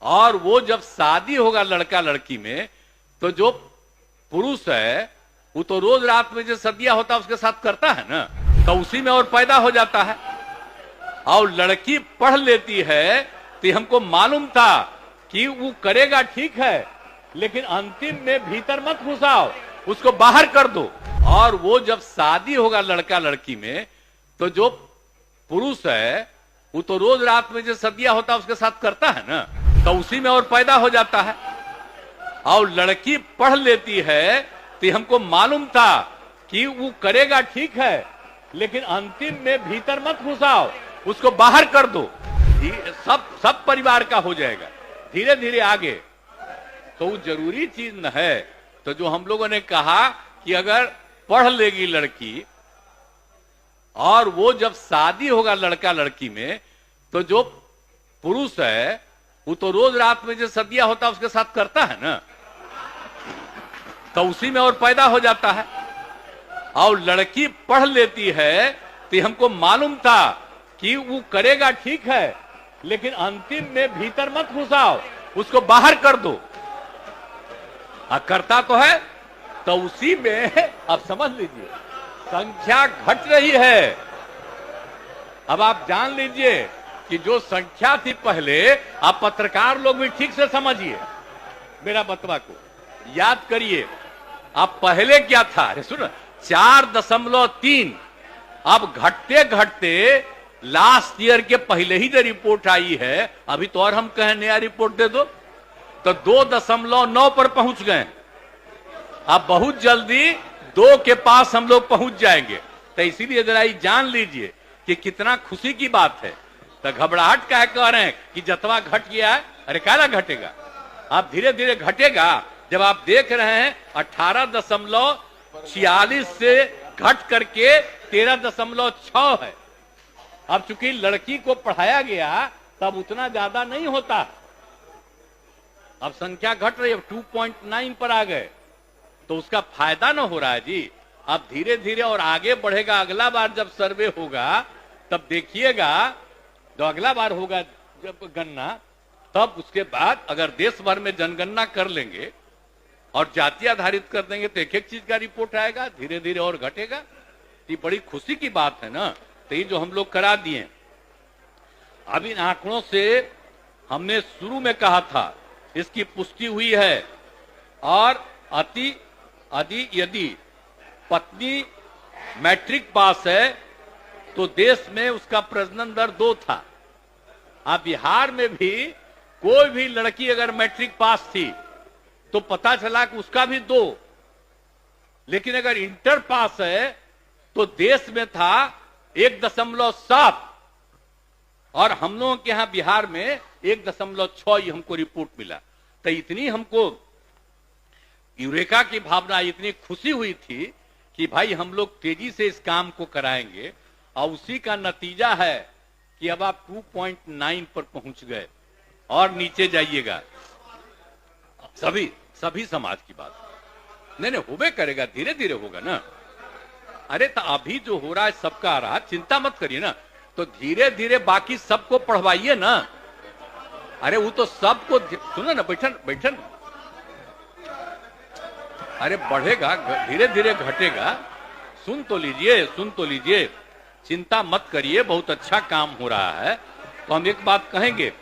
और वो जब शादी होगा लड़का लड़की में, तो जो पुरुष है वो तो रोज रात में जो सदिया होता है उसके साथ करता है ना, तो उसी में और पैदा हो जाता है। और लड़की पढ़ लेती है तो हमको मालूम था कि वो करेगा ठीक है, लेकिन अंतिम में भीतर मत घुसाओ, उसको बाहर कर दो। और वो जब शादी होगा लड़का लड़की में, तो जो पुरुष है वो तो रोज रात में जो सदिया होता है उसके साथ करता है ना, तो उसी में और पैदा हो जाता है। और लड़की पढ़ लेती है तो हमको मालूम था कि वो करेगा ठीक है, लेकिन अंतिम में भीतर मत घुसाओ, उसको बाहर कर दो। सब परिवार का हो जाएगा धीरे धीरे आगे। तो वो जरूरी चीज न है। तो जो हम लोगों ने कहा कि अगर पढ़ लेगी लड़की और वो जब शादी होगा लड़का लड़की में, तो जो पुरुष है वो तो रोज रात में जो सदिया होता है उसके साथ करता है ना, तो उसी में और पैदा हो जाता है। और लड़की पढ़ लेती है तो हमको मालूम था कि वो करेगा ठीक है, लेकिन अंतिम में भीतर मत घुसाओ, उसको बाहर कर दो। करता तो है, तो उसी में अब समझ लीजिए संख्या घट रही है। अब आप जान लीजिए कि जो संख्या थी पहले, आप पत्रकार लोग भी ठीक से समझिए मेरा बतवा को, याद करिए। अब पहले क्या था, अरे सुनो, 4.3। अब घटते घटते लास्ट ईयर के पहले ही जो रिपोर्ट आई है, अभी तो और हम कहें नया रिपोर्ट दे दो, तो 2.9 पर पहुंच गए। अब बहुत जल्दी 2 के पास हम लोग पहुंच जाएंगे। तो इसीलिए जरा जान लीजिए कि कितना खुशी की बात है। तो घबराहट क्या कह रहे हैं कि जतवा घट गया है, अरे काला घटेगा, अब धीरे धीरे घटेगा। जब आप देख रहे हैं 18.46 से घट करके 13.6 है। अब चूंकि लड़की को पढ़ाया गया तब उतना ज्यादा नहीं होता, अब संख्या घट रही है, 2.9 पर आ गए, तो उसका फायदा ना हो रहा है जी। अब धीरे धीरे और आगे बढ़ेगा। अगला बार जब सर्वे होगा तब देखिएगा, जो अगला बार होगा जब गणना, तब उसके बाद अगर देश भर में जनगणना कर लेंगे और जाति आधारित कर देंगे तो एक एक चीज का रिपोर्ट आएगा, धीरे धीरे और घटेगा। ये बड़ी खुशी की बात है ना। तो ये जो हम लोग करा दिए, अब इन आंकड़ों से हमने शुरू में कहा था, इसकी पुष्टि हुई है। और यदि पत्नी मैट्रिक पास है तो देश में उसका प्रजनन दर 2 था। अब बिहार में भी कोई भी लड़की अगर मैट्रिक पास थी तो पता चला कि उसका भी 2, लेकिन अगर इंटर पास है तो देश में था 1.7, और हम लोगों के यहां बिहार में 1.6 हमको रिपोर्ट मिला। तो इतनी हमको यूरेका की भावना, इतनी खुशी हुई थी कि भाई हम लोग तेजी से इस काम को कराएंगे। और उसी का नतीजा है कि अब आप 2.9 पर पहुंच गए और नीचे जाइएगा। सभी समाज की बात नहीं होबे करेगा, धीरे धीरे होगा ना। अरे तो अभी जो हो रहा है सबका आ रहा, चिंता मत करिए ना। तो धीरे धीरे बाकी सबको पढ़वाइए ना। अरे वो तो सबको सुनो ना, बैठन अरे बढ़ेगा, धीरे धीरे घटेगा। सुन तो लीजिए, चिंता मत करिए, बहुत अच्छा काम हो रहा है। तो हम एक बात कहेंगे